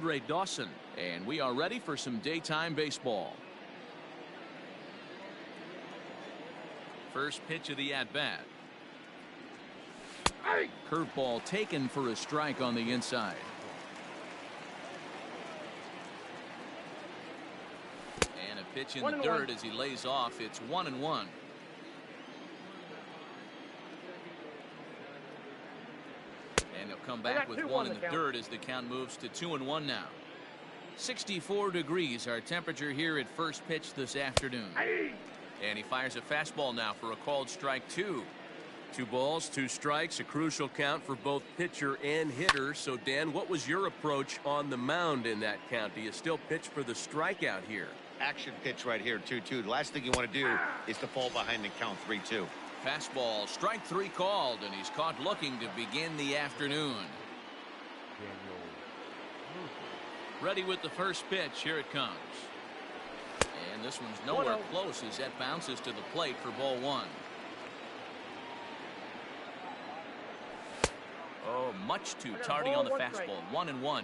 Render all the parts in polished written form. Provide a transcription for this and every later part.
Ray Dawson, and we are ready for some daytime baseball. First pitch of the at-bat. Curveball taken for a strike on the inside. And a pitch in the dirt as he lays off. It's 1-1. And he'll come back with one in the dirt as the count moves to 2-1 now. 64 degrees our temperature here at first pitch this afternoon. And he fires a fastball now for a called strike 2. 2 balls, 2 strikes, a crucial count for both pitcher and hitter. So, Dan, what was your approach on the mound in that count? Do you still pitch for the strikeout here? Action pitch right here, 2-2. The last thing you want to do is to fall behind and count 3-2. Fastball, strike 3 called, and he's caught looking to begin the afternoon. Ready with the first pitch. Here it comes. And this one's nowhere close as that bounces to the plate for ball 1. Oh, much too tardy on the fastball. 1-1.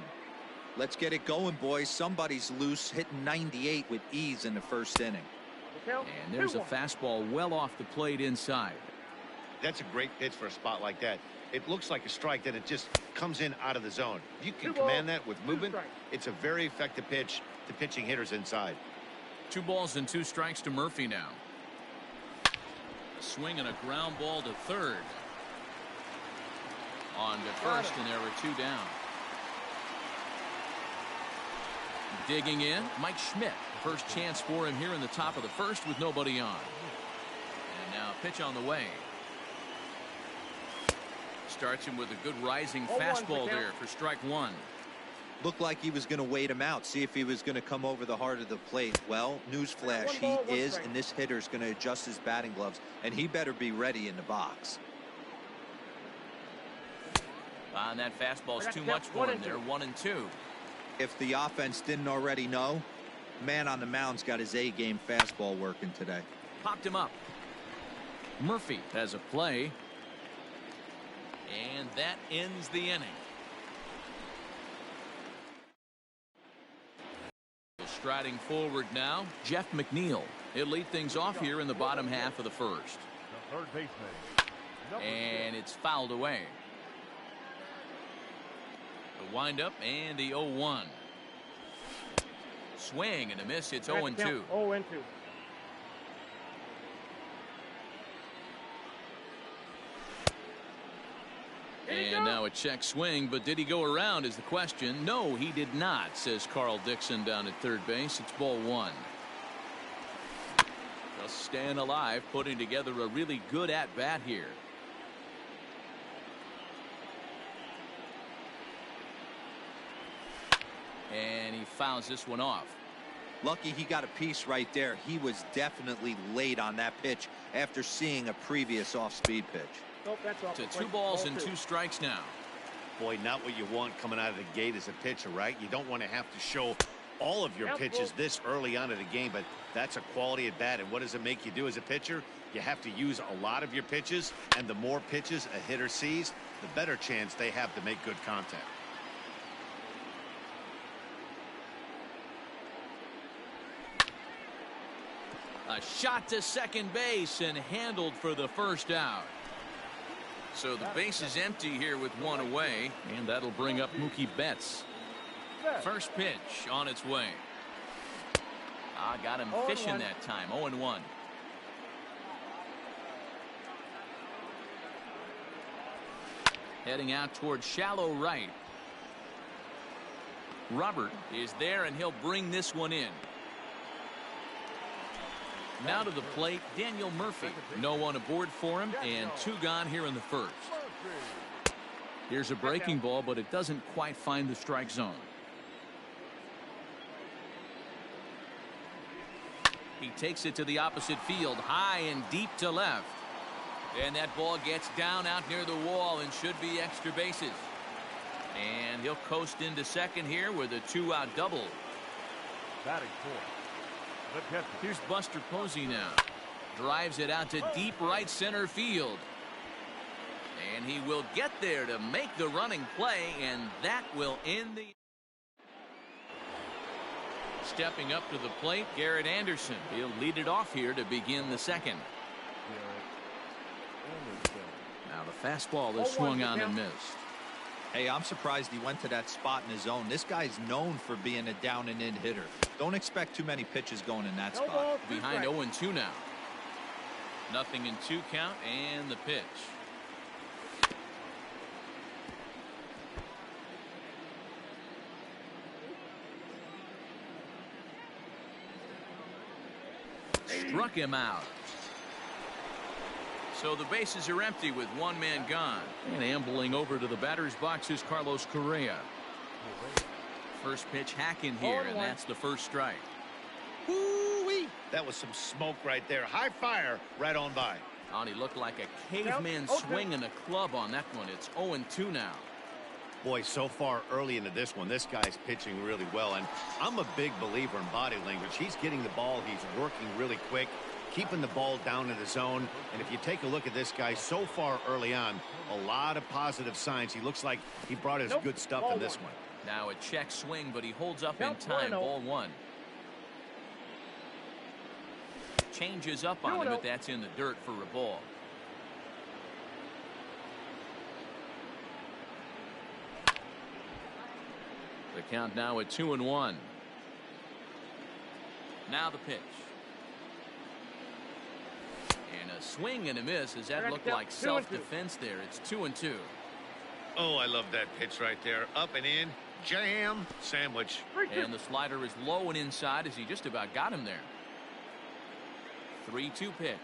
Let's get it going, boys. Somebody's loose, hitting 98 with ease in the first inning. And there's a fastball well off the plate inside. That's a great pitch for a spot like that. It looks like a strike, that it just comes in out of the zone. If you can command that with movement, it's a very effective pitch to pitching hitters inside. 2 balls and 2 strikes to Murphy now. A swing and a ground ball to third. On to first, and there were 2 down. Digging in, Mike Schmidt. First chance for him here in the top of the first with nobody on. And now pitch on the way. Starts him with a good rising fastball there for strike 1. Looked like he was going to wait him out, see if he was going to come over the heart of the plate. Well, newsflash, he is, and this hitter's going to adjust his batting gloves, and he better be ready in the box. And that fastball's too much for him there. 1-2. If the offense didn't already know, man on the mound's got his A-game fastball working today. Popped him up. Murphy has a play. And that ends the inning. Striding forward now, Jeff McNeil. He'll lead things off here in the bottom half of the first. The third baseman. And it's fouled away. The windup and the 0-1. Swing and a miss. It's 0-2. 0-2. And now a check swing, but did he go around is the question. No, he did not, says Carl Dixon down at third base. It's ball 1. Just staying alive, putting together a really good at-bat here. And he fouls this one off. Lucky he got a piece right there. He was definitely late on that pitch after seeing a previous off-speed pitch. Nope, that's off. To 2 balls and 2 strikes now. Boy, not what you want coming out of the gate as a pitcher, right? You don't want to have to show all of your pitches this early on in the game, but that's a quality at bat. And what does it make you do as a pitcher? You have to use a lot of your pitches, and the more pitches a hitter sees, the better chance they have to make good contact. A shot to second base and handled for the first out. So the base is empty here with 1 away, and that'll bring up Mookie Betts. First pitch on its way. Got him fishing that time. 0-1. Heading out towards shallow right. Robert is there, and he'll bring this one in. Now to the plate, Daniel Murphy. No one aboard for him, and 2 gone here in the first. Here's a breaking ball, but it doesn't quite find the strike zone. He takes it to the opposite field, high and deep to left. And that ball gets down out near the wall and should be extra bases. And he'll coast into second here with a 2-out double. Batting 4. Here's Buster Posey now. Drives it out to deep right center field. And he will get there to make the running play, and that will end the Stepping up to the plate, Garrett Anderson. He'll lead it off here to begin the second. Now the fastball is swung on and missed. Hey, I'm surprised he went to that spot in his zone. This guy's known for being a down and in hitter. Don't expect too many pitches going in that spot. Behind 0-2 now. Nothing in 2 count and the pitch. Struck him out. So the bases are empty with 1 man gone. And ambling over to the batter's box is Carlos Correa. First pitch hacking here, and that's the first strike. Woo-wee. That was some smoke right there. High fire right on by. He looked like a caveman swinging a club on that one. It's 0-2 now. Boy, so far early into this one, this guy's pitching really well. And I'm a big believer in body language. He's getting the ball. He's working really quick, keeping the ball down in the zone. And if you take a look at this guy so far early on, a lot of positive signs. He looks like he brought his good stuff in this one. Now a check swing, but he holds up in time. Ball 1. Changes up on him, but that's in the dirt for a ball. The count now at 2-1. Now the pitch. And a swing and a miss. As that looked like self-defense there. It's 2-2. Oh, I love that pitch right there. Up and in. Jam. Sandwich. And the slider is low and inside as he just about got him there. 3-2 pitch.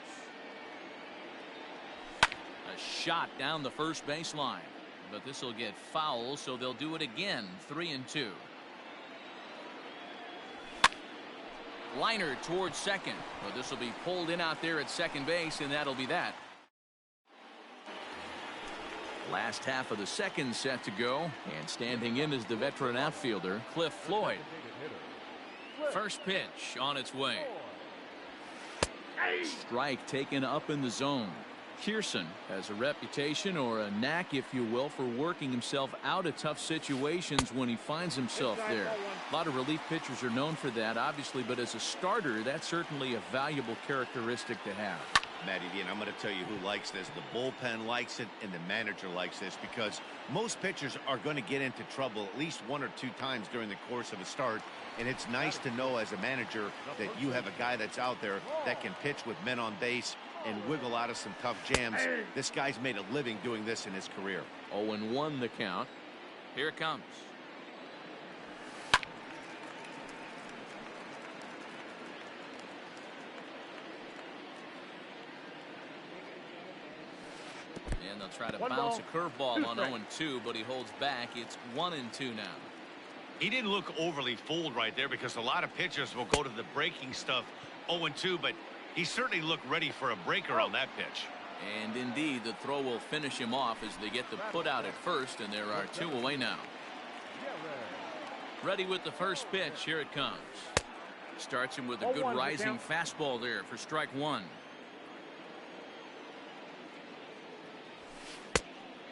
A shot down the first baseline. But this will get foul, so they'll do it again. 3-2. Liner towards second. But this will be pulled in out there at second base, and that'll be that. Last half of the second set to go, and standing in is the veteran outfielder, Cliff Floyd. First pitch on its way. Strike taken up in the zone. Pearson has a reputation, or a knack if you will, for working himself out of tough situations when he finds himself there. A lot of relief pitchers are known for that, obviously, but as a starter, that's certainly a valuable characteristic to have. Matty D, and I'm going to tell you who likes this. The bullpen likes it, and the manager likes this, because most pitchers are going to get into trouble at least 1 or 2 times during the course of a start, and it's nice to know as a manager that you have a guy that's out there that can pitch with men on base and wiggle out of some tough jams. This guy's made a living doing this in his career. 0-1 the count. Here it comes. And they'll try to bounce a curveball on 0-2, but he holds back. It's 1-2 now. He didn't look overly fooled right there, because a lot of pitchers will go to the breaking stuff 0-2, but he certainly looked ready for a breaker on that pitch. And indeed, the throw will finish him off as they get the put out at first, and there are 2 away now. Ready with the first pitch. Here it comes. Starts him with a good rising fastball there for strike 1.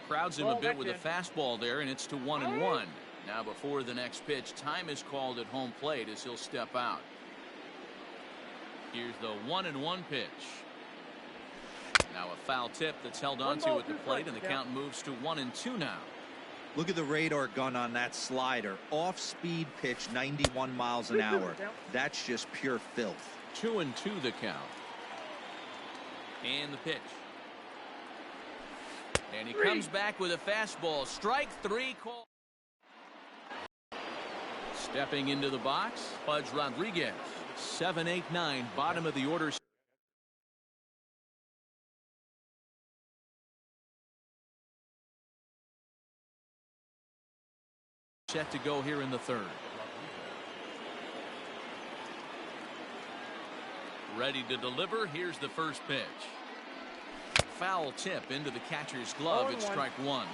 Crowds him a bit with a fastball there, and it's to 1-1. Now before the next pitch, time is called at home plate as he'll step out. Here's the 1-1 pitch. Now a foul tip that's held onto at the plate, and the count moves to 1-2 now. Look at the radar gun on that slider. Off-speed pitch, 91 miles an hour. That's just pure filth. 2-2 the count. And the pitch. And he comes back with a fastball. Strike 3 call. Stepping into the box, Pudge Rodriguez. 7-8-9, bottom of the order. Set to go here in the third. Ready to deliver. Here's the first pitch. Foul tip into the catcher's glove. It's strike 1.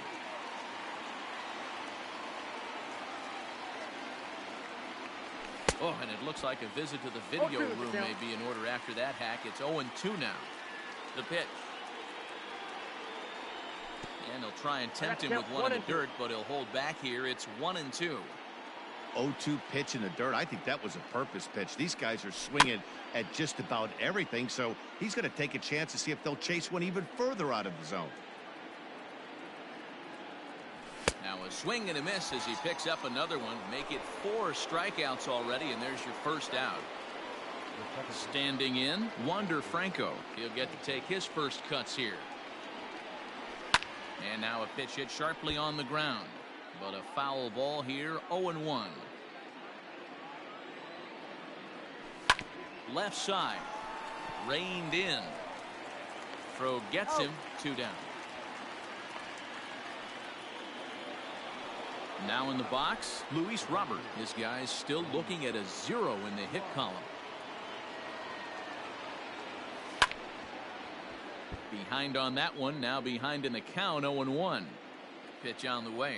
Oh, and it looks like a visit to the video room may be in order after that hack. It's 0-2 now. The pitch. And he'll try and tempt him with one in the dirt, but he'll hold back here. It's 1-2. 0-2 pitch in the dirt. I think that was a purpose pitch. These guys are swinging at just about everything, so he's going to take a chance to see if they'll chase one even further out of the zone. Now a swing and a miss as he picks up another one. Make it 4 strikeouts already, and there's your first out. Standing in, Wander Franco. He'll get to take his first cuts here. And now a pitch hit sharply on the ground. But a foul ball here, 0-1. Left side. Reined in. Throw gets him, 2 down. Now in the box, Luis Robert. This guy's still looking at a 0 in the hit column. Behind on that one, now behind in the count, 0-1. Pitch on the way.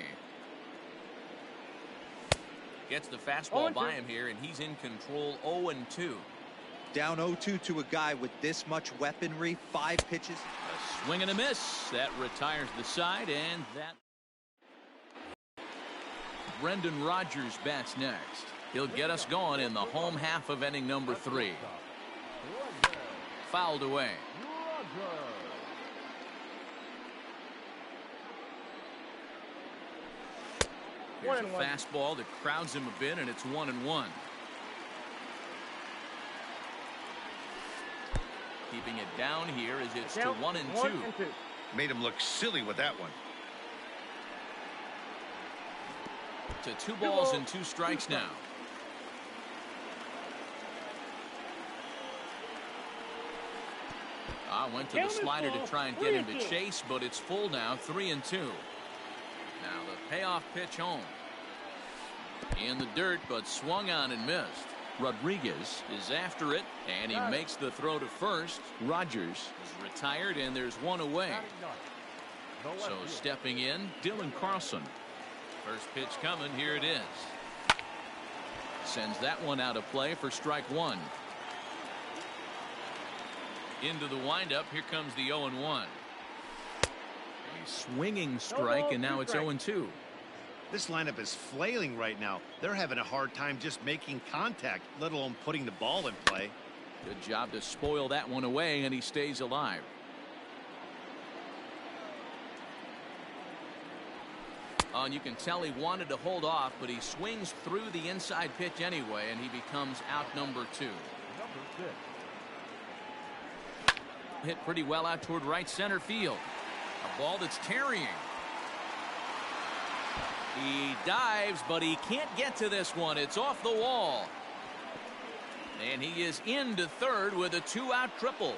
Gets the fastball by him here, and he's in control, 0-2. Down 0-2 to a guy with this much weaponry, 5 pitches. A swing and a miss. That retires the side, and that. Brendan Rodgers bats next. He'll get us going in the home half of inning number 3. Fouled away. Here's a fastball that crowds him a bit, and it's 1-1. Keeping it down here as it's to 1-2. Made him look silly with that one. To 2 balls and 2 strikes now. Went to the slider to try and get him to chase, but it's full now, 3-2. Now the payoff pitch home. In the dirt, but swung on and missed. Rodriguez is after it, and he makes the throw to first. Rodgers is retired, and there's 1 away. So stepping in, Dylan Carlson. First pitch coming, here it is. Sends that one out of play for strike 1. Into the windup, here comes the 0-1. A swinging strike, and now it's 0-2. This lineup is flailing right now. They're having a hard time just making contact, let alone putting the ball in play. Good job to spoil that one away, and he stays alive. And you can tell he wanted to hold off, but he swings through the inside pitch anyway, and he becomes out number 2. Hit pretty well out toward right center field. A ball that's tarrying. He dives, but he can't get to this one. It's off the wall. And he is into third with a 2-out triple.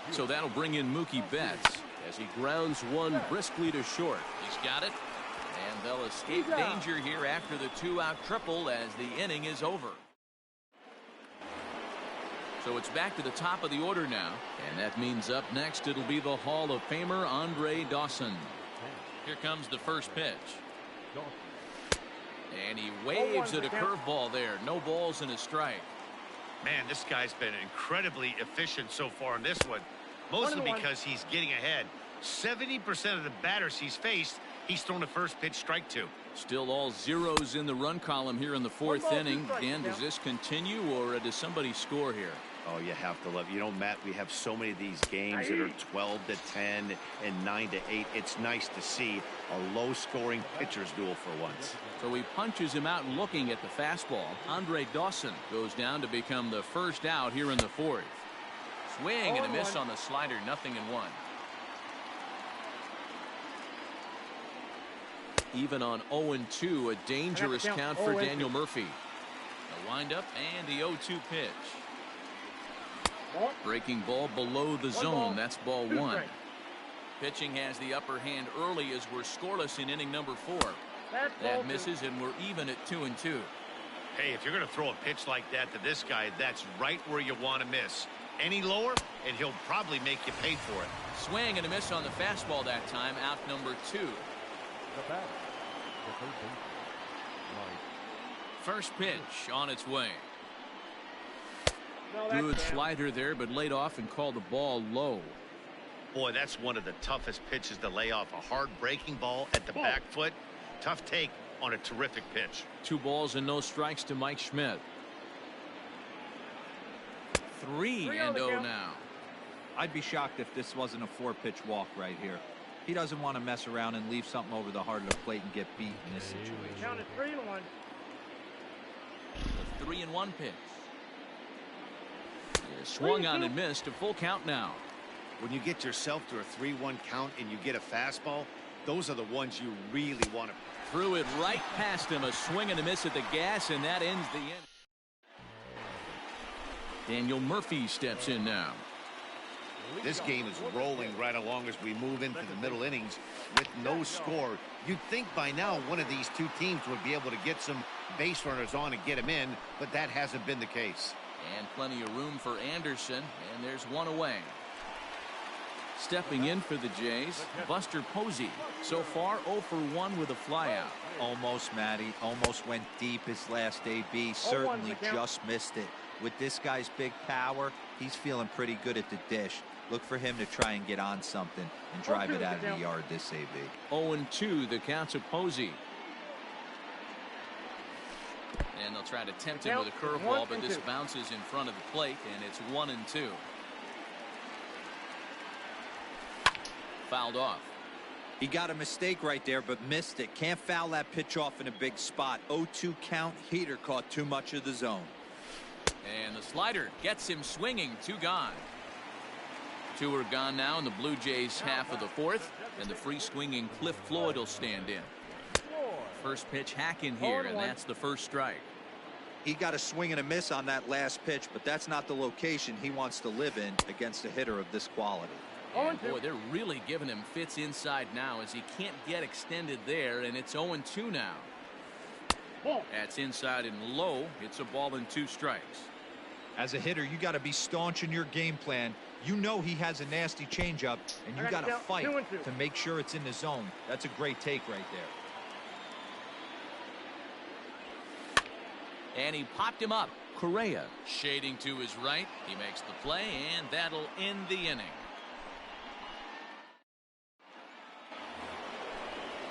So that'll bring in Mookie Betts as he grounds one briskly to short. He's got it. And they'll escape danger here after the 2-out triple as the inning is over. So it's back to the top of the order now. And that means up next it'll be the Hall of Famer Andre Dawson. Here comes the first pitch. And he waves at a curveball there. No balls and a strike. Man, this guy's been incredibly efficient so far in this one. Mostly because he's getting ahead. 70% of the batters he's faced, he's thrown a first pitch strike to. Still all zeros in the run column here in the 4th inning. Dan, does this continue, or does somebody score here? Oh, you have to love, you know, Matt, we have so many of these games that are 12-10 and 9-8. It's nice to see a low-scoring pitcher's duel for once. So he punches him out looking at the fastball. Andre Dawson goes down to become the first out here in the 4th. Swing and a miss on the slider, 0-1. Even on 0-2, a dangerous count for Daniel Murphy. The windup and the 0-2 pitch. Breaking ball below the zone. That's ball 1. Pitching has the upper hand early as we're scoreless in inning number 4. That misses, and we're even at 2-2. Hey, if you're going to throw a pitch like that to this guy, that's right where you want to miss. Any lower, and he'll probably make you pay for it. Swing and a miss on the fastball that time. Out number 2. First pitch on its way. Good slider there, but laid off and called the ball low. Boy, that's one of the toughest pitches to lay off. A hard breaking ball at the back foot. Tough take on a terrific pitch. 2 balls and no strikes to Mike Schmidt. 3-0 now. I'd be shocked if this wasn't a 4-pitch walk right here. He doesn't want to mess around and leave something over the heart of the plate and get beat in this situation. Count it 3-1. The 3-1 pitch. Swung on and missed. A full count now. When you get yourself to a 3-1 count and you get a fastball, those are the ones you really want to. Threw it right past him. A swing and a miss at the gas, and that ends the inning. Daniel Murphy steps in now. This game is rolling right along as we move into the middle innings with no score. You'd think by now one of these two teams would be able to get some base runners on and get them in, but that hasn't been the case. And plenty of room for Anderson, and there's one away. Stepping in for the Jays, Buster Posey. So far 0 for 1 with a flyout. Almost, Matty. Almost went deep his last AB. Certainly just missed it. With this guy's big power, he's feeling pretty good at the dish. Look for him to try and get on something and drive it out of the yard this AB. 0-2 the count to Posey. And they'll try to tempt him with a curveball, but this bounces in front of the plate, and it's 1-2. Fouled off. He got a mistake right there, but missed it. Can't foul that pitch off in a big spot. 0-2 count. Heater caught too much of the zone. And the slider gets him swinging. 2 gone. 2 are gone now in the Blue Jays half of the 4th, and the free swinging Cliff Floyd will stand in. First pitch hack in here, and that's the first strike. He got a swing and a miss on that last pitch, but that's not the location he wants to live in against a hitter of this quality. And boy, they're really giving him fits inside now as he can't get extended there, and it's 0-2 now. That's inside and low. It's a ball and 2 strikes. As a hitter, you got to be staunch in your game plan. You know he has a nasty changeup, and you got to fight to make sure it's in the zone. That's a great take right there. And he popped him up. Correa shading to his right. He makes the play, and that'll end the inning.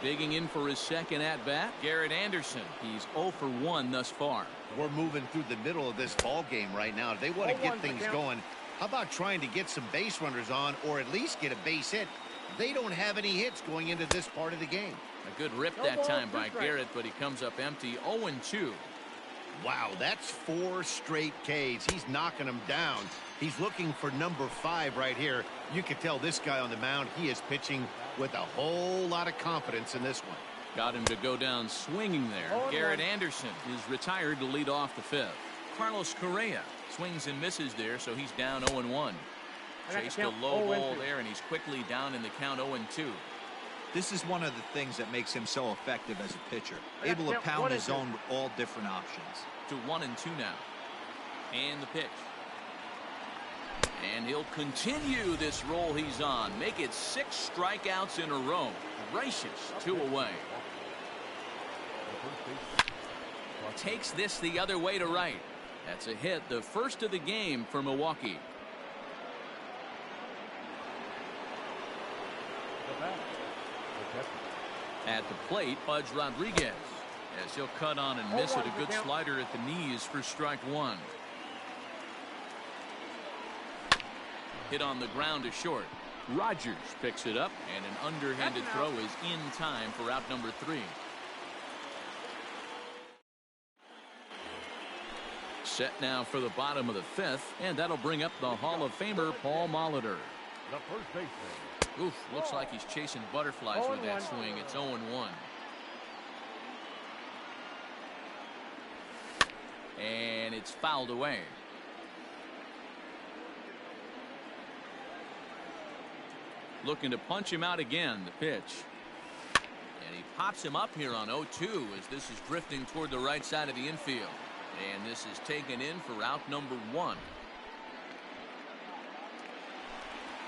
Digging in for his second at-bat, Garrett Anderson. He's 0 for 1 thus far. We're moving through the middle of this ball game right now. If they want to get things going, how about trying to get some base runners on or at least get a base hit? They don't have any hits going into this part of the game. A good rip that time by Garrett, but he comes up empty. 0-2. Wow, that's 4 straight Ks. He's knocking them down. He's looking for number 5 right here. You can tell this guy on the mound, he is pitching with a whole lot of confidence in this one. Got him to go down swinging there. Garrett Anderson is retired to lead off the 5th. Carlos Correa swings and misses there, so he's down 0-1. Chased a low ball there, and he's quickly down in the count 0-2. This is one of the things that makes him so effective as a pitcher. Able to pound his zone with all different options. To 1-2 now. And the pitch. And he'll continue this roll he's on. Make it 6 strikeouts in a row. Gracious, 2 away. Takes this the other way to right. That's a hit, the first of the game for Milwaukee. At the plate, Pudge Rodriguez, as he'll cut on and miss it. A good slider at the knees for strike 1. Hit on the ground to short. Rogers picks it up, and an underhanded throw is in time for out number 3. Set now for the bottom of the 5th, and that'll bring up the Hall of Famer Paul Molitor. The first baseman. Oof, looks like he's chasing butterflies with that swing. It's 0-1. And it's fouled away. Looking to punch him out again. The pitch. And he pops him up here on 0-2 as this is drifting toward the right side of the infield. And this is taken in for out number 1.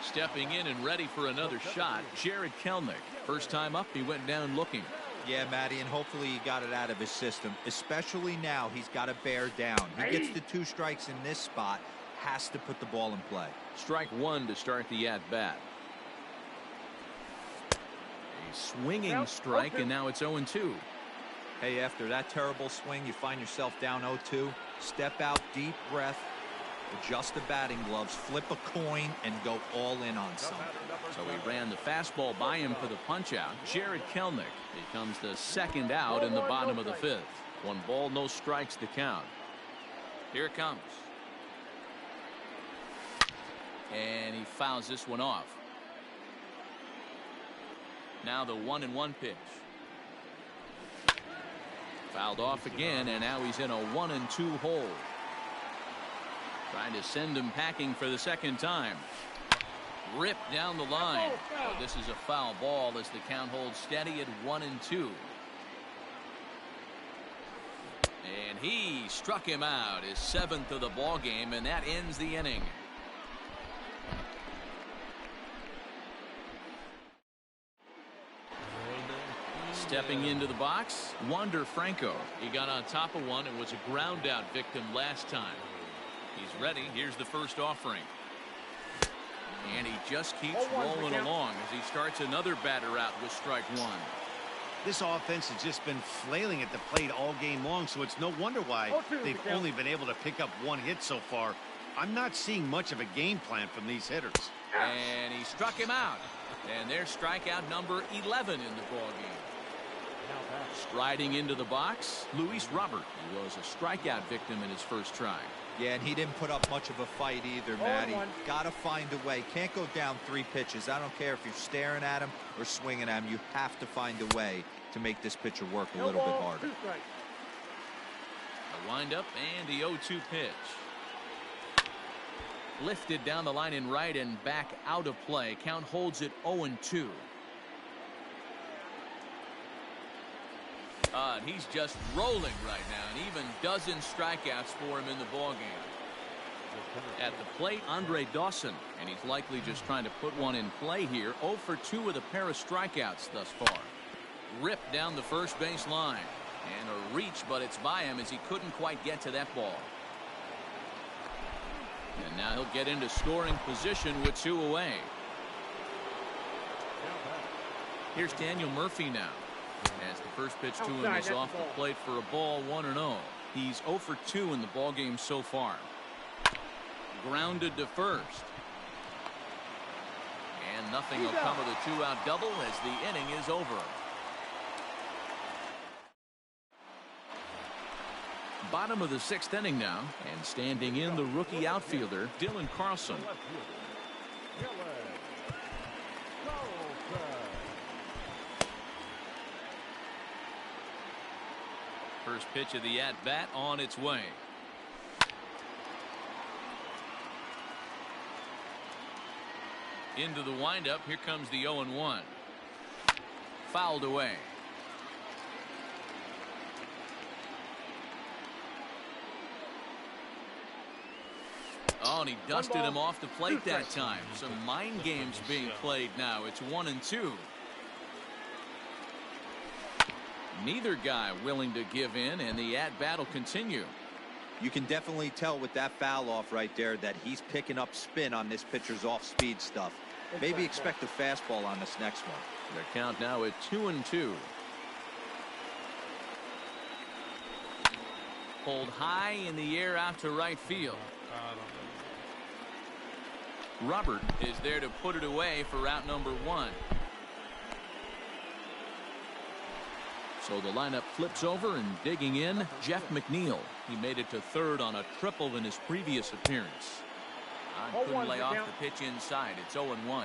Stepping in and ready for another shot, Jared Kelenic. First time up, he went down looking. Yeah, Matty, and hopefully he got it out of his system. Especially now, he's got to bear down. He gets the 2 strikes in this spot, has to put the ball in play. Strike 1 to start the at-bat. A swinging strike, and now it's 0-2. Hey, after that terrible swing, you find yourself down 0-2. Step out, deep breath, adjust the batting gloves, flip a coin, and go all in on something. So he ran the fastball by him for the punch-out. Jarred Kelenic becomes the second out in the bottom of the fifth. 1 ball, no strikes to count. Here it comes. And he fouls this one off. Now the 1-1 pitch. Fouled off again, and now he's in a 1-2 hole. Trying to send him packing for the second time. Ripped down the line. But this is a foul ball as the count holds steady at 1-2. And he struck him out, his 7th of the ball game, and that ends the inning. Stepping into the box, Wander Franco. He got on top of one and was a ground out victim last time. He's ready. Here's the first offering. And he just keeps rolling along as he starts another batter out with strike 1. This offense has just been flailing at the plate all game long, so it's no wonder why they've only been able to pick up 1 hit so far. I'm not seeing much of a game plan from these hitters. And he struck him out. And there's strikeout number 11 in the ballgame. Striding into the box, Luis Robert. He was a strikeout victim in his first try. Yeah, and he didn't put up much of a fight either, Matty. Got to find a way. Can't go down 3 pitches. I don't care if you're staring at him or swinging at him. You have to find a way to make this pitcher work a little bit harder. The windup and the 0-2 pitch. Lifted down the line in right and back out of play. Count holds it 0-2. And he's just rolling right now, and even dozen strikeouts for him in the ballgame. At the plate, Andre Dawson, and he's likely just trying to put one in play here. 0 for 2 with a pair of strikeouts thus far. Ripped down the first base line, and a reach, but it's by him as he couldn't quite get to that ball. And now he'll get into scoring position with 2 away. Here's Daniel Murphy now. As the first pitch to him is off the plate for a ball, 1-0. He's 0 for 2 in the ballgame so far. Grounded to first. And nothing will come of the 2-out double as the inning is over. Bottom of the 6th inning now, and standing in the rookie outfielder, Dylan Carlson. First pitch of the at-bat on its way. Into the windup. Here comes the 0-1. Fouled away. Oh, and he dusted him off the plate that time. Some mind games being played now. It's 1-2. Neither guy willing to give in, and the at-bat will continue. You can definitely tell with that foul off right there that he's picking up spin on this pitcher's off-speed stuff. Maybe expect a fastball on this next one. The count now at 2-2. Pulled high in the air out to right field. Robert is there to put it away for out number 1. So the lineup flips over, and digging in, Jeff McNeil. He made it to third on a triple in his previous appearance. Couldn't lay off the pitch inside. It's 0-1.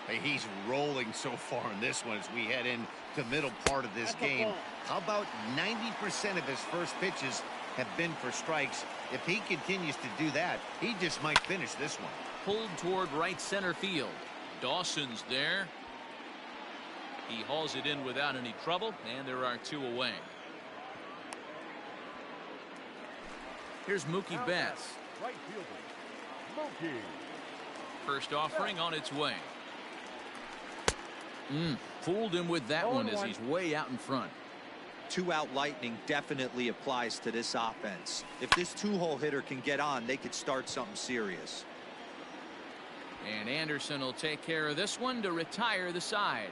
Hey, he's rolling so far in this one as we head in the middle part of this game. How about 90% of his first pitches have been for strikes? If he continues to do that, he just might finish this one. Pulled toward right center field. Dawson's there. He hauls it in without any trouble, and there are 2 away. Here's Mookie Betts. Right fielder, Mookie. First offering on its way. Fooled him with that one as he's way out in front. 2-out lightning definitely applies to this offense. If this 2-hole hitter can get on, they could start something serious. And Anderson will take care of this one to retire the side.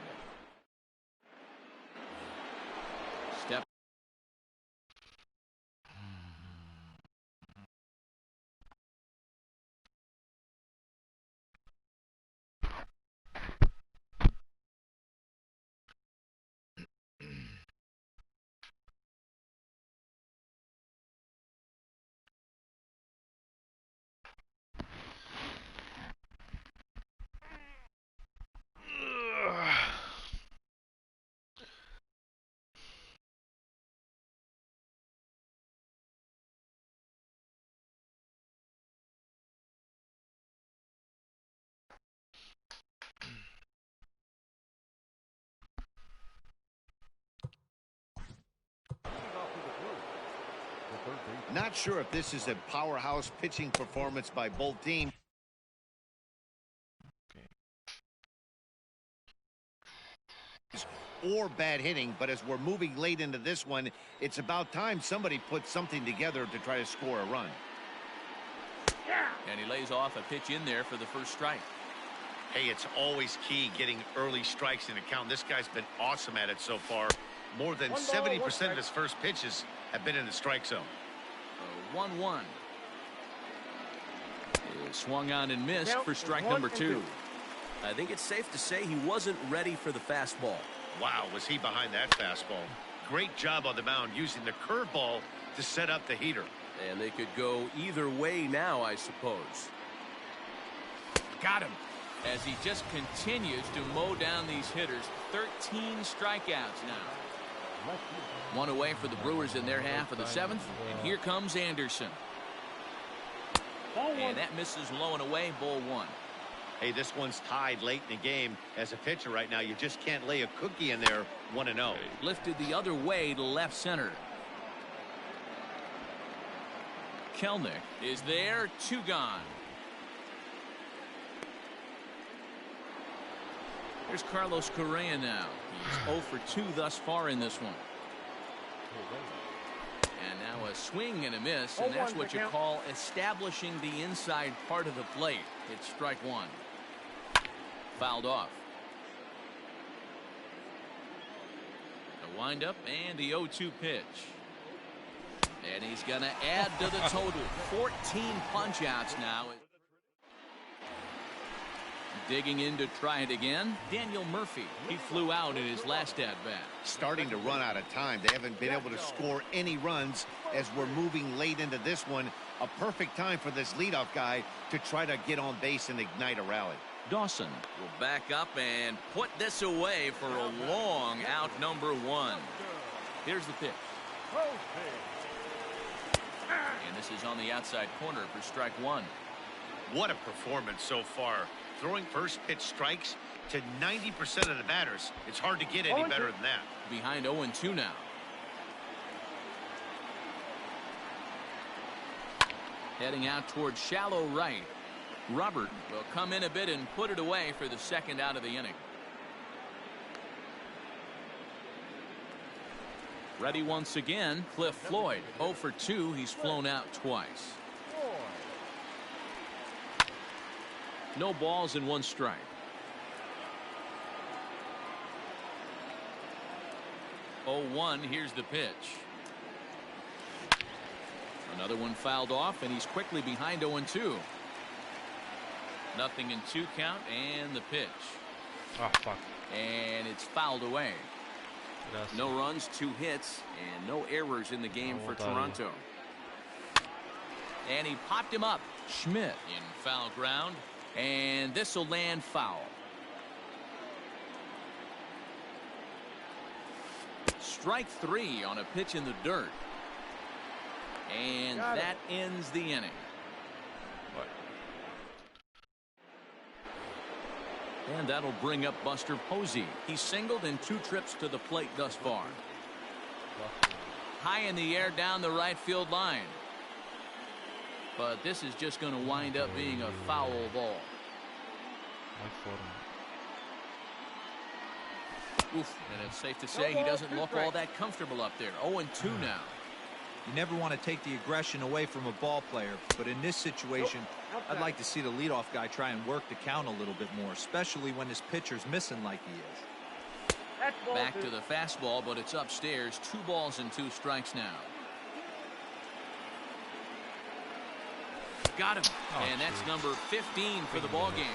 Not sure if this is a powerhouse pitching performance by both teams. Or bad hitting, but as we're moving late into this one, it's about time somebody puts something together to try to score a run. And he lays off a pitch in there for the first strike. Hey, it's always key getting early strikes in the count. This guy's been awesome at it so far. More than 70% of his first pitches have been in the strike zone. 1-1. Swung on and missed for strike number 2. I think it's safe to say he wasn't ready for the fastball. Wow, was he behind that fastball. Great job on the mound using the curveball to set up the heater. And they could go either way now, I suppose. Got him. As he just continues to mow down these hitters. 13 strikeouts now. One away for the Brewers in their half of the 7th. And here comes Anderson. And that misses low and away. Ball 1. Hey, this one's tied late in the game. As a pitcher right now, you just can't lay a cookie in there. 1-0. Lifted the other way to left center. Kelnick is there. 2 gone. Here's Carlos Correa now. He's 0 for 2 thus far in this one. And now a swing and a miss, and that's what you call establishing the inside part of the plate. It's strike 1. Fouled off. The windup and the 0-2 pitch. And he's going to add to the total. 14 punch-outs now. Digging in to try it again. Daniel Murphy. He flew out in his last at-bat. Starting to run out of time. They haven't been able to score any runs as we're moving late into this one. A perfect time for this leadoff guy to try to get on base and ignite a rally. Dawson will back up and put this away for a long out number 1. Here's the pitch. And this is on the outside corner for strike 1. What a performance so far. Throwing first pitch strikes to 90% of the batters. It's hard to get any better than that. Behind 0-2 now. Heading out towards shallow right. Robert will come in a bit and put it away for the second out of the inning. Ready once again, Cliff Floyd. 0 for 2. He's flown out twice. No balls and 1 strike. Oh, 1. Here's the pitch. Another one fouled off, and he's quickly behind 0-2. Nothing in 2 count, and the pitch. Oh, fuck. And it's fouled away. Gracias. No runs, 2 hits, and no errors in the game for Toronto. And he popped him up. Schmidt in foul ground, and this will land foul. Strike 3 on a pitch in the dirt. And that ends the inning. And that'll bring up Buster Posey. He's singled in 2 trips to the plate thus far. High in the air down the right field line. But this is just going to wind up being a foul ball. Oof, and it's safe to say he doesn't look all that comfortable up there. 0-2 now. You never want to take the aggression away from a ball player, but in this situation, I'd like to see the leadoff guy try and work the count a little bit more, especially when his pitcher's missing like he is. Back to the fastball, but it's upstairs. 2 balls and 2 strikes now. Got him. And that's number 15 for the ball game.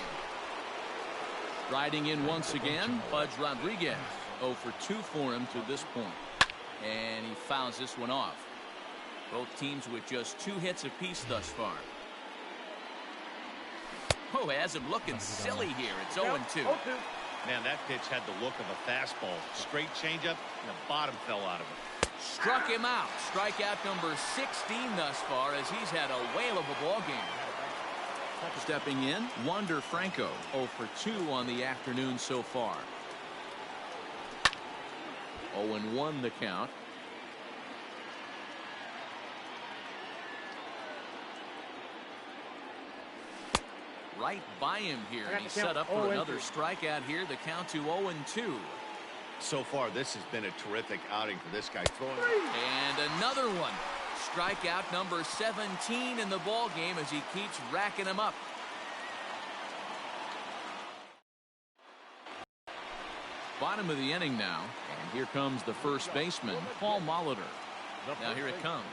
Riding in once again, Pudge Rodriguez. 0 for 2 for him to this point. And he fouls this one off. Both teams with just 2 hits apiece thus far. Oh, has him looking silly here. It's 0-2. Man, that pitch had the look of a fastball. Straight changeup, and the bottom fell out of it. Struck him out. Strikeout number 16 thus far as he's had a whale of a ball game. Stepping in, Wander Franco. 0 for 2 on the afternoon so far. 0-1 the count. right by him here, and he's set up for another strikeout here. The count to 0-2. So far, this has been a terrific outing for this guy throwing. And another one. Strikeout number 17 in the ball game as he keeps racking them up. Bottom of the inning now, and here comes the first baseman, Paul Molitor. Now here it comes.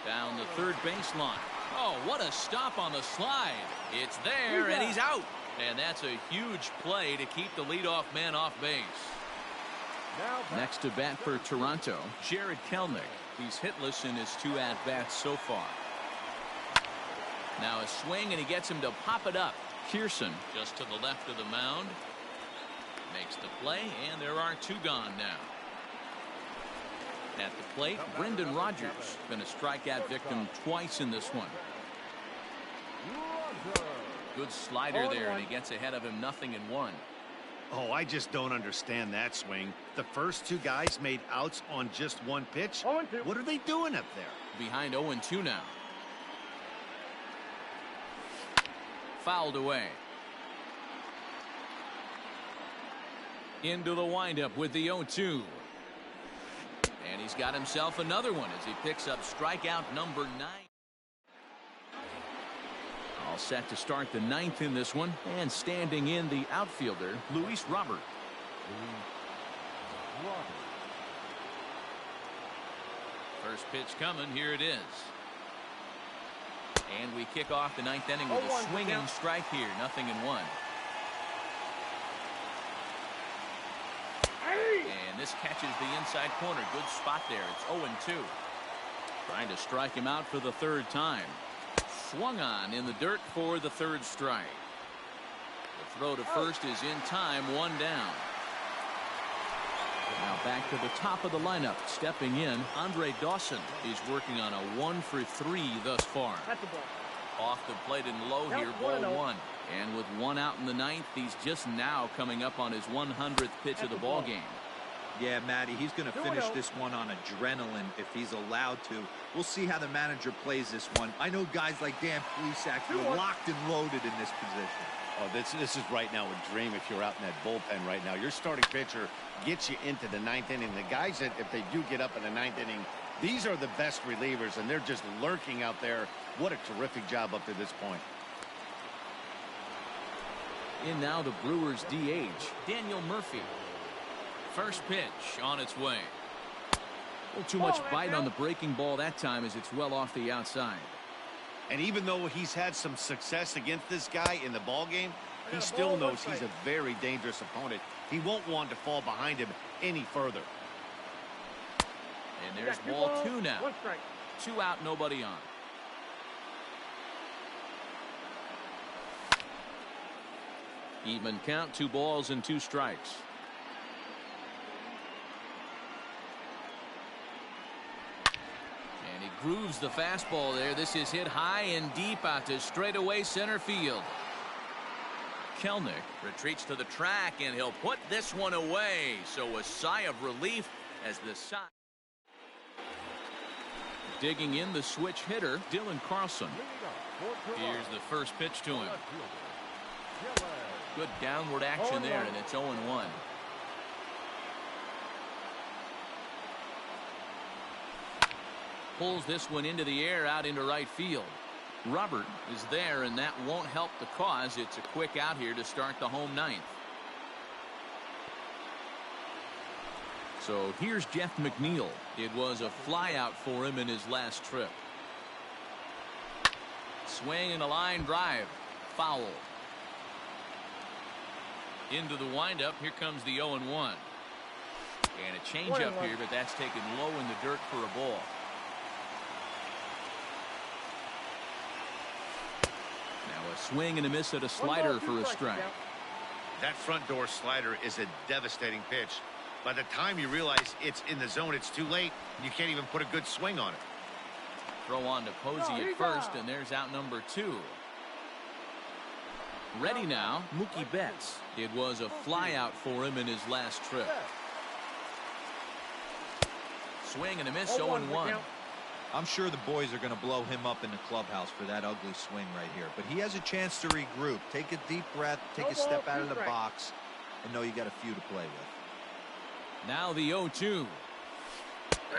Down the third baseline. Oh, what a stop on the slide. It's there, and he's out. And that's a huge play to keep the leadoff man off base. Next to bat for Toronto, Jared Kelenic. He's hitless in his 2 at-bats so far. Now a swing, and he gets him to pop it up. Pearson just to the left of the mound. Makes the play, and there are 2 gone now. At the plate, Brendan Rodgers. Been a strikeout victim twice in this one. Good slider there, and he gets ahead of him 0-1. Oh, I just don't understand that swing. The first 2 guys made outs on just 1 pitch. What are they doing up there? Behind 0-2 now. Fouled away. Into the windup with the 0-2. And he's got himself another one as he picks up strikeout number 9. All set to start the 9th in this one, and standing in the outfielder, Luis Robert. First pitch coming. Here it is. And we kick off the 9th inning with a swinging strike here. 0-1. And this catches the inside corner. Good spot there. It's 0-2. Trying to strike him out for the 3rd time. Swung on in the dirt for the 3rd strike. The throw to first is in time. 1 down. Now back to the top of the lineup. Stepping in, Andre Dawson. He's working on a 1-for-3 thus far. Off the plate and low here, ball 1. And with 1 out in the 9th, he's just now coming up on his 100th pitch of the ball game. Yeah, Matty, he's going to finish this one on adrenaline if he's allowed to. We'll see how the manager plays this one. I know guys like Dan Plesac were locked and loaded in this position. Oh, this is right now a dream if you're out in that bullpen right now. Your starting pitcher gets you into the 9th inning. The guys that, if they do get up in the 9th inning, these are the best relievers, and they're just lurking out there. What a terrific job up to this point. In now the Brewers DH, Daniel Murphy. First pitch on its way. A little too much bite on the breaking ball that time as it's well off the outside. And even though he's had some success against this guy in the ball game, he still knows he's a very dangerous opponent. He won't want to fall behind him any further. And there's ball 2 now. 2 out, nobody on. Even count, 2 balls and 2 strikes. And he grooves the fastball there. This is hit high and deep out to straightaway center field. Kelenic retreats to the track, and he'll put this one away. So a sigh of relief as the side. Digging in the switch hitter, Dylan Carlson. Here's the first pitch to him. Good downward action there, and it's 0-1. Pulls this one into the air out into right field. Robert is there, and that won't help the cause. It's a quick out here to start the home 9th. So here's Jeff McNeil. It was a fly out for him in his last trip. Swing and a line drive. Foul. Into the windup. Here comes the 0-1. And a changeup here, but that's taken low in the dirt for a ball. Now a swing and a miss at a slider for a strike. That front door slider is a devastating pitch. By the time you realize it's in the zone, it's too late. You can't even put a good swing on it. Throw on to Posey at first, and there's out number 2. Ready now, Mookie Betts. It was a fly out for him in his last trip. Swing and a miss, 0-1. I'm sure the boys are going to blow him up in the clubhouse for that ugly swing right here. But he has a chance to regroup. Take a deep breath, take a step out of the box, and know you got a few to play with. Now the 0-2.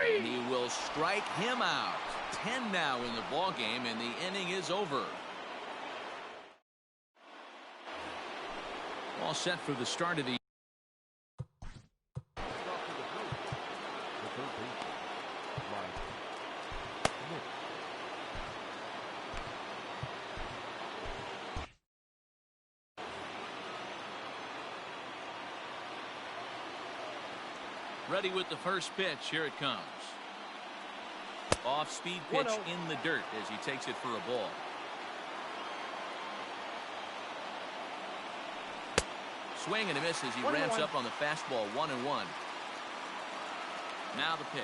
And he will strike him out. 10 now in the ball game, and the inning is over. All set for the start of the ready with the first pitch. Here it comes. Off-speed pitch in the dirt as he takes it for a ball. Swing and a miss as he ramps up on the fastball. 1-1. Now the pitch.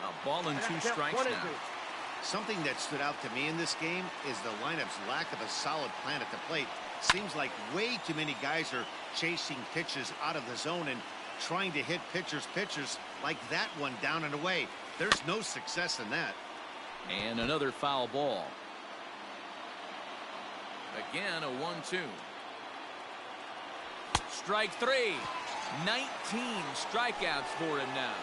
A ball and 2 strikes now. Something that stood out to me in this game is the lineup's lack of a solid plan at the plate. Seems like way too many guys are chasing pitches out of the zone and trying to hit pitchers like that one down and away. There's no success in that. And another foul ball. Again, a 1-2. Strike 3. 19 strikeouts for him now.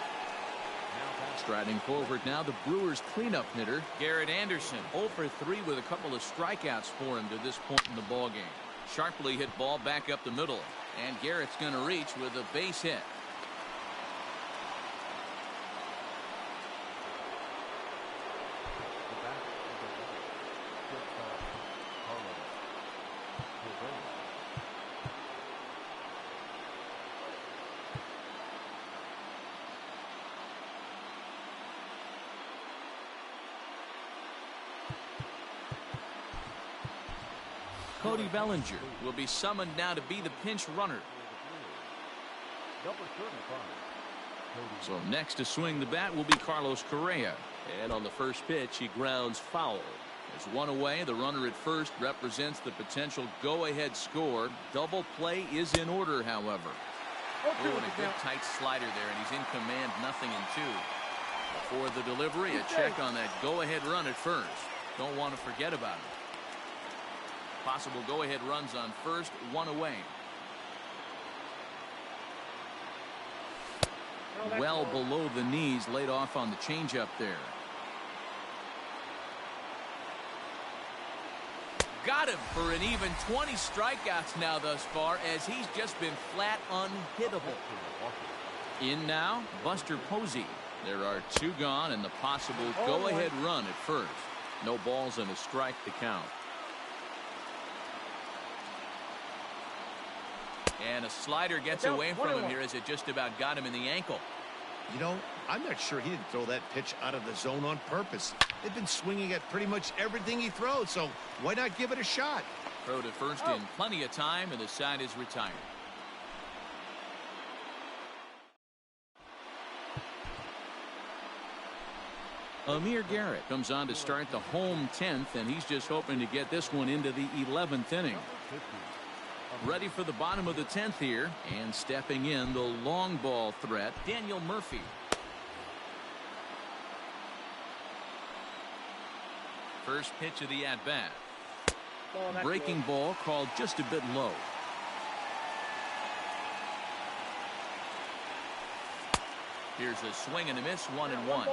Striding forward now, the Brewers cleanup hitter, Garrett Anderson. 0 for 3 with a couple of strikeouts for him to this point in the ballgame. Sharply hit ball back up the middle. And Garrett's going to reach with a base hit. Cody Bellinger will be summoned now to be the pinch runner. So next to swing the bat will be Carlos Correa. And on the first pitch, he grounds foul. There's one away. The runner at first represents the potential go-ahead score. Double play is in order, however. Oh, and a good tight slider there, and he's in command, 0-2. Before the delivery, a check on that go-ahead run at first. Don't want to forget about it. Possible go-ahead runs on first, 1 away. Well below the knees, laid off on the changeup there. Got him for an even 20 strikeouts now thus far, as he's just been flat unhittable. In now, Buster Posey. There are 2 gone and the possible go-ahead run at first. No balls and a strike to count. And a slider gets away from him here as it just about got him in the ankle. You know, I'm not sure he didn't throw that pitch out of the zone on purpose. They've been swinging at pretty much everything he throws, so why not give it a shot? Throw to first in plenty of time, and the side is retired. Amir Garrett comes on to start the home 10th, and he's just hoping to get this one into the 11th inning. Ready for the bottom of the 10th here, and stepping in the long ball threat, Daniel Murphy. First pitch of the at-bat. Breaking ball called just a bit low. Here's a swing and a miss, 1-1.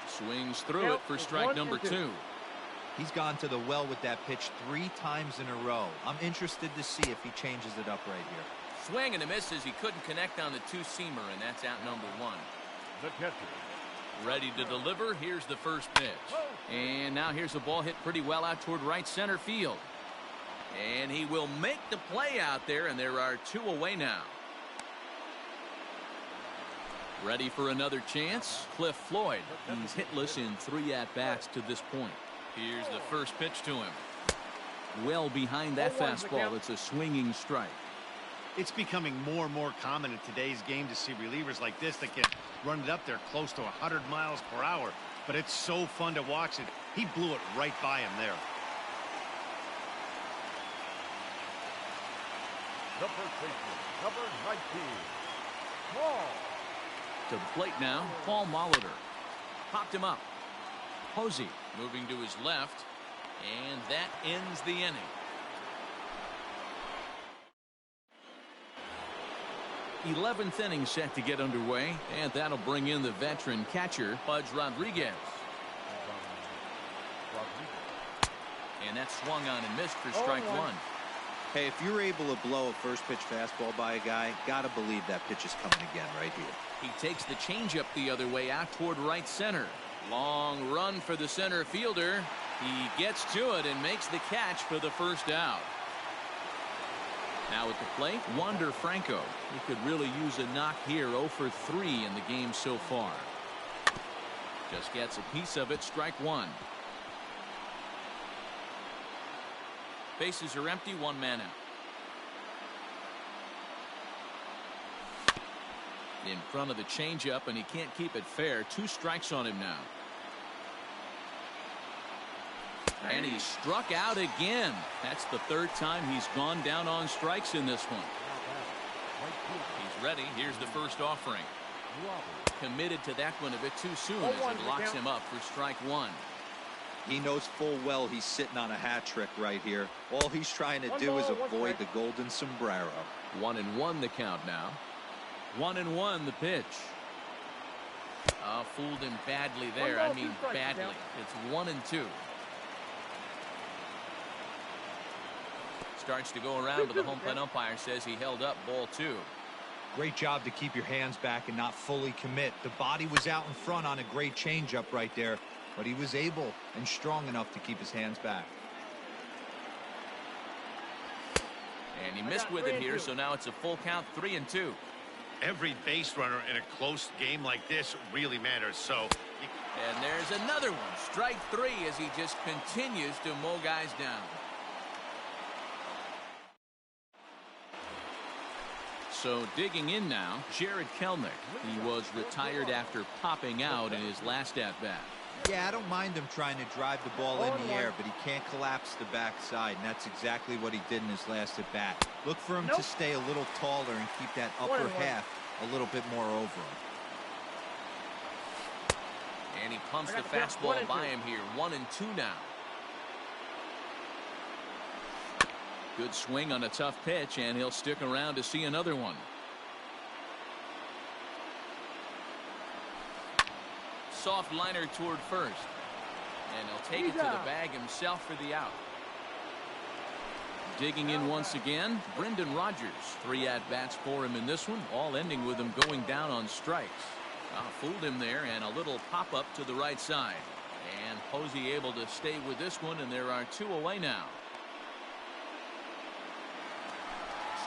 Swings through it for strike number 2. He's gone to the well with that pitch 3 times in a row. I'm interested to see if he changes it up right here. Swing and a miss as he couldn't connect on the 2-seamer, and that's out number 1. The catcher. Ready to deliver. Here's the first pitch. And now here's a ball hit pretty well out toward right center field. And he will make the play out there, and there are 2 away now. Ready for another chance? Cliff Floyd. He's hitless in 3 at-bats to this point. Here's the first pitch to him. Well behind that fastball. It's a swinging strike. It's becoming more and more common in today's game to see relievers like this that can run it up there close to 100 miles per hour. But it's so fun to watch it. He blew it right by him there. The first baseman, number 19, Paul. To the plate now, Paul Molitor. Popped him up. Posey moving to his left, and that ends the inning. 11th inning set to get underway, and that'll bring in the veteran catcher, Pudge Rodriguez. And that swung on and missed for strike one. Hey, if you're able to blow a first pitch fastball by a guy, gotta believe that pitch is coming again right here. He takes the changeup the other way out toward right center. Long run for the center fielder. He gets to it and makes the catch for the first out. Now at the plate, Wander Franco. He could really use a knock here. 0 for 3 in the game so far. Just gets a piece of it. Strike one. Bases are empty. One man out. In front of the changeup, and he can't keep it fair. 2 strikes on him now. And he struck out again. That's the 3rd time he's gone down on strikes in this one. He's ready. Here's the first offering. Committed to that one a bit too soon as it locks him up for strike one. He knows full well he's sitting on a hat trick right here. All he's trying to do is avoid the golden sombrero. 1-1 the count now. 1-1 the pitch. Fooled him badly there. I mean badly. It's 1-2. Starts to go around, but the home plate umpire says he held up. Ball 2. Great job to keep your hands back and not fully commit. The body was out in front on a great changeup right there, but he was able and strong enough to keep his hands back. And he missed with it here, so now it's a full count. 3-2. Every base runner in a close game like this really matters. So, and there's another one. Strike 3 as he just continues to mow guys down. So digging in now, Jared Kelenic. He was retired after popping out in his last at-bat. Yeah, I don't mind him trying to drive the ball in the air, but he can't collapse the backside, and that's exactly what he did in his last at-bat. Look for him to stay a little taller and keep that upper half a little bit more over him. And he pumps the fastball by him here. 1-2 now. Good swing on a tough pitch, and he'll stick around to see another one. Soft liner toward first, and he'll take it to the bag himself for the out. Digging in once again, Brendan Rodgers. 3 at-bats for him in this one, all ending with him going down on strikes. Fooled him there, and a little pop-up to the right side. And Posey able to stay with this one, and there are 2 away now.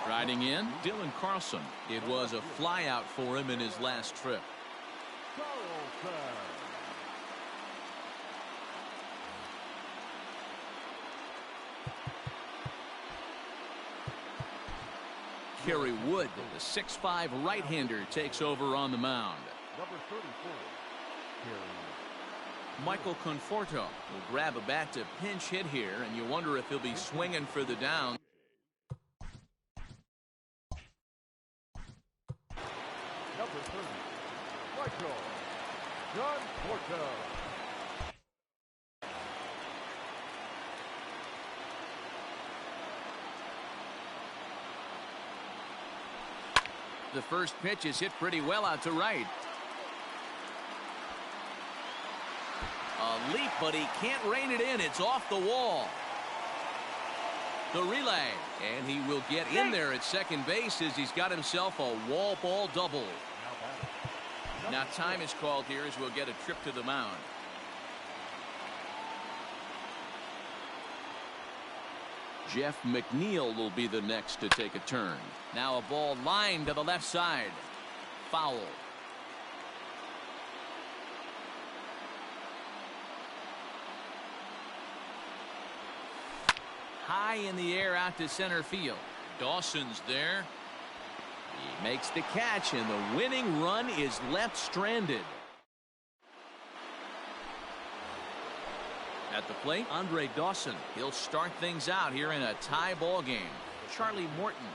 Striding in, Dylan Carlson. It was a flyout for him in his last trip. Kerry Wood, the 6'5" right-hander, takes over on the mound. Number 34, Michael Conforto will grab a bat to pinch hit here, and you wonder if he'll be swinging for the down. Number 30, Michael Conforto. The first pitch is hit pretty well out to right. A leap, but he can't rein it in. It's off the wall. The relay, and he will get in there at second base as he's got himself a wall ball double. Now time is called here as we'll get a trip to the mound. Jeff McNeil will be the next to take a turn. Now a ball lined to the left side. Foul. High in the air out to center field. Dawson's there. He makes the catch, and the winning run is left stranded. At the plate, Andre Dawson. He'll start things out here in a tie ball game. Charlie Morton.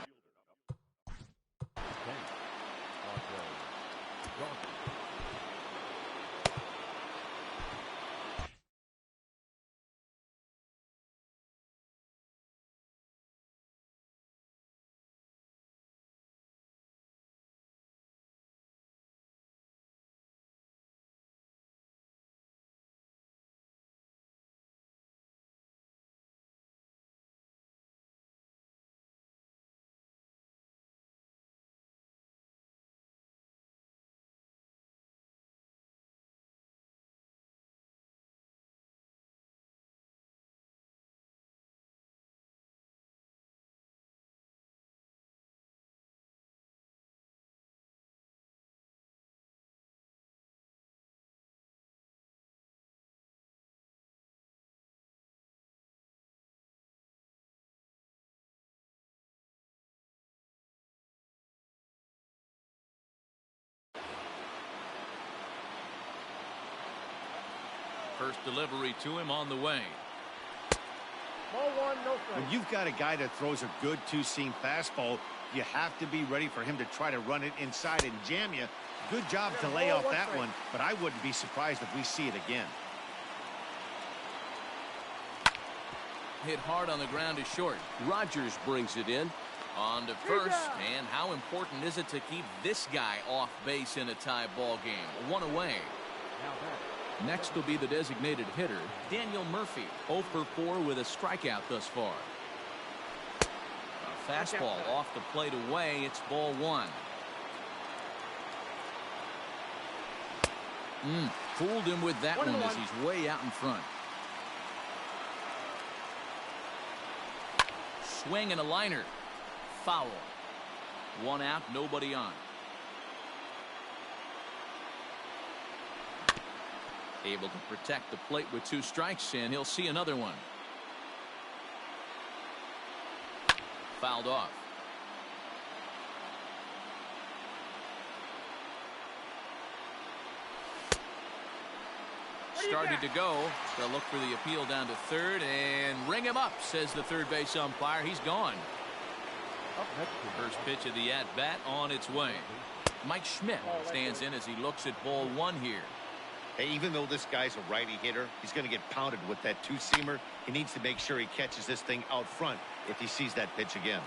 First delivery to him on the way. Ball one, no strike. When you've got a guy that throws a good two-seam fastball, you have to be ready for him to try to run it inside and jam you. Good job to lay off that one, but I wouldn't be surprised if we see it again. Hit hard on the ground is short. Rogers brings it in. On to first, and how important is it to keep this guy off base in a tie ball game? One away. Next will be the designated hitter, Daniel Murphy, 0 for 4 with a strikeout thus far. A fastball off the plate away. It's ball one. Fooled him with that one as he's way out in front. Swing and a liner. Foul. One out, nobody on. Able to protect the plate with 2 strikes, and he'll see another one. Fouled off. Started to go. They'll look for the appeal down to third and ring him up, says the third base umpire. He's gone. First pitch of the at-bat on its way. Mike Schmidt stands in as he looks at ball one here. Hey, even though this guy's a righty hitter, he's going to get pounded with that two-seamer. He needs to make sure he catches this thing out front if he sees that pitch again.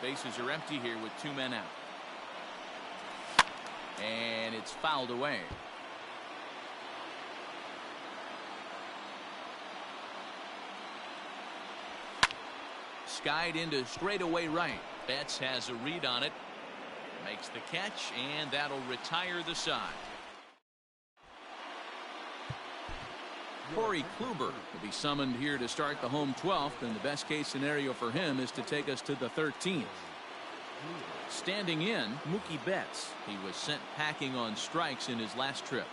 Bases are empty here with 2 men out. And it's fouled away. Skied into straightaway right. Betts has a read on it. Makes the catch, and that'll retire the side. Corey Kluber will be summoned here to start the home 12th, and the best case scenario for him is to take us to the 13th. Standing in, Mookie Betts. He was sent packing on strikes in his last trip.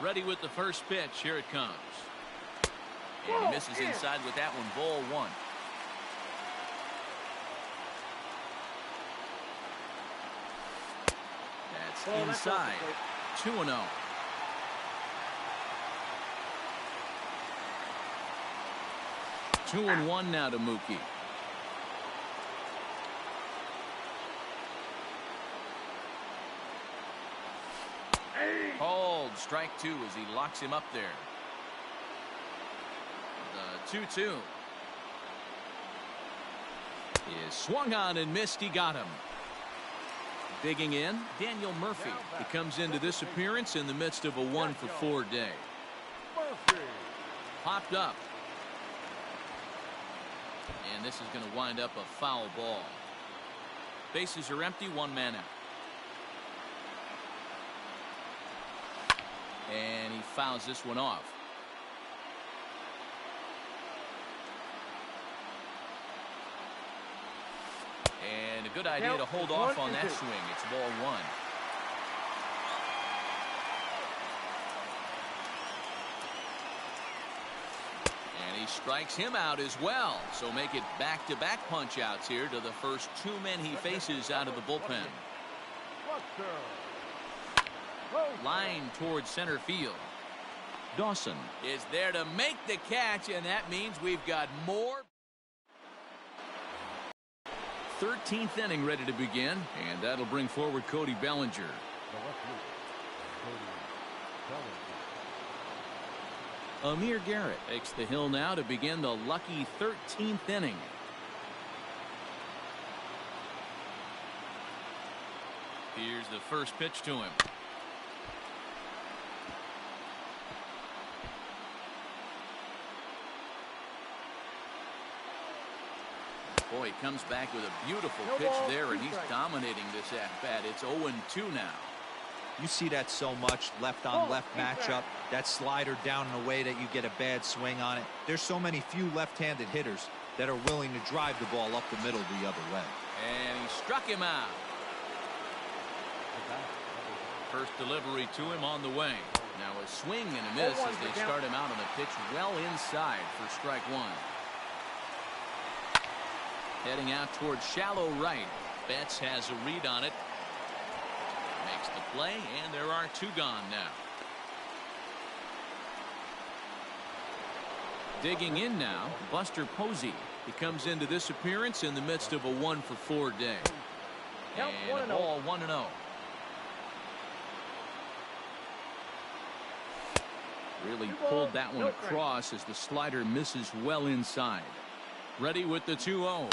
Ready with the first pitch. Here it comes. And he misses inside with that one. Ball one. That's inside. 2-0. Two and one now to Mookie. Called strike 2 as he locks him up there. The 2-2 is swung on and missed. He got him. Digging in, Daniel Murphy. He comes into this appearance in the midst of a 1 for 4 day. Popped up. And this is going to wind up a foul ball. Bases are empty, 1 man out. And he fouls this one off. And a good idea to hold off on that swing. It's ball one. And he strikes him out as well. So make it back-to-back punch-outs here to the first 2 men he faces out of the bullpen. Line towards center field. Dawson is there to make the catch, and that means we've got more. 13th inning ready to begin, and that'll bring forward Cody Bellinger. The left fielder, Cody Bellinger. Amir Garrett takes the hill now to begin the lucky 13th inning. Here's the first pitch to him. Boy, he comes back with a beautiful pitch there, and he's dominating this at-bat. It's 0-2 now. You see that so much, left-on-left matchup. That slider down in a way that you get a bad swing on it. There's so many few left-handed hitters that are willing to drive the ball up the middle the other way. And he struck him out. First delivery to him on the way. Now a swing and a miss as they start him out on a pitch well inside for strike one. Heading out towards shallow right. Betts has a read on it. Makes the play, and there are two gone now. Digging in now, Buster Posey. He comes into this appearance in the midst of a 1-for-4 day. And a ball 1-0. Really pulled that one across as the slider misses well inside. Ready with the 2-0.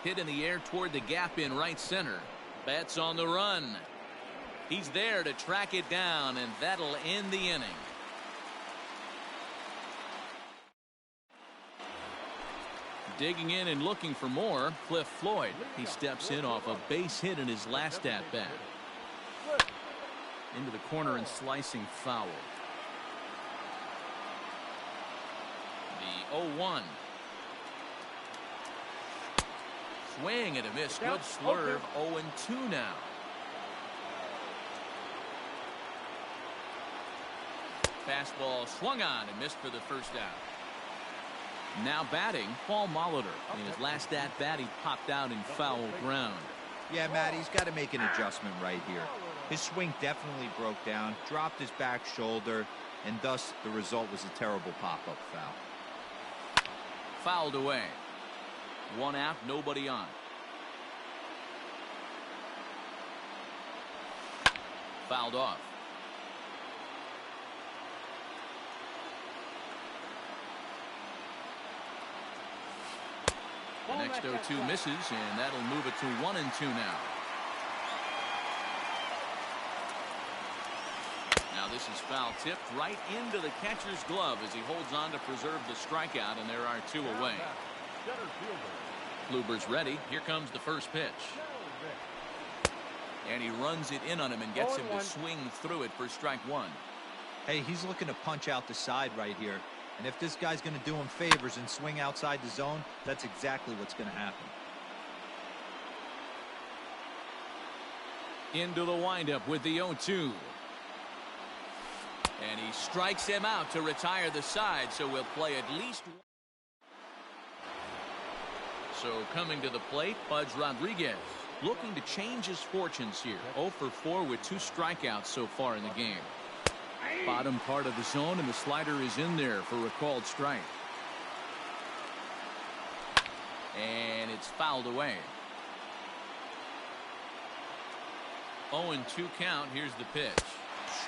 Hit in the air toward the gap in right center. Betts on the run. He's there to track it down, and that'll end the inning. Digging in and looking for more, Cliff Floyd. He steps in off a base hit in his last at-bat. Into the corner and slicing foul. The 0-1. Swing and a miss. Good slurve. 0-2 now. Fastball swung on and missed for the first out. Now batting, Paul Molitor. In his last at-bat, he popped out in foul ground. Yeah, Matt, he's got to make an adjustment right here. His swing definitely broke down, dropped his back shoulder, and thus the result was a terrible pop-up foul. Fouled away. One out, nobody on. Fouled off. The next 0-2 misses, and that'll move it to 1-2 now. Now this is foul tipped right into the catcher's glove as he holds on to preserve the strikeout, and there are two away. Kluber's ready. Here comes the first pitch. And he runs it in on him and gets him to swing through it for strike one. Hey, he's looking to punch out the side right here. And if this guy's going to do him favors and swing outside the zone, that's exactly what's going to happen. Into the windup with the 0-2. And he strikes him out to retire the side, so we'll play at least one. So coming to the plate, Pudge Rodriguez looking to change his fortunes here. 0-for-4 with 2 strikeouts so far in the game. Bottom part of the zone, and the slider is in there for a called strike. And it's fouled away. 0-2 count. Here's the pitch.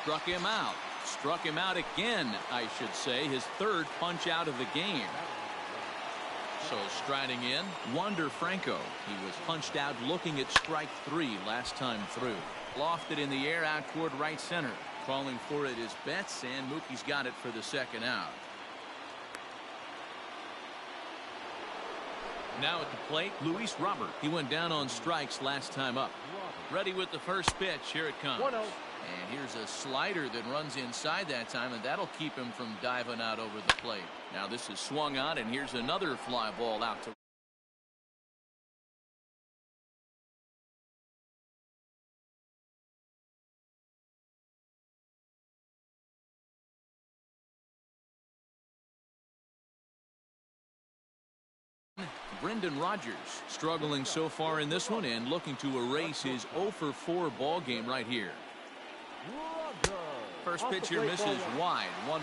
Struck him out. Struck him out again, I should say. His third punch out of the game. So striding in, Wander Franco. He was punched out looking at strike 3 last time through. Lofted in the air out toward right center. Calling for it is Betts, and Mookie's got it for the second out. Now at the plate, Luis Robert. He went down on strikes last time up. Ready with the first pitch. Here it comes. And here's a slider that runs inside that time, and that'll keep him from diving out over the plate. Now this is swung on, and here's another fly ball out to Brendan Rodgers. Struggling so far in this one and looking to erase his 0-for-4 ball game right here. First pitch here misses wide. 1-0.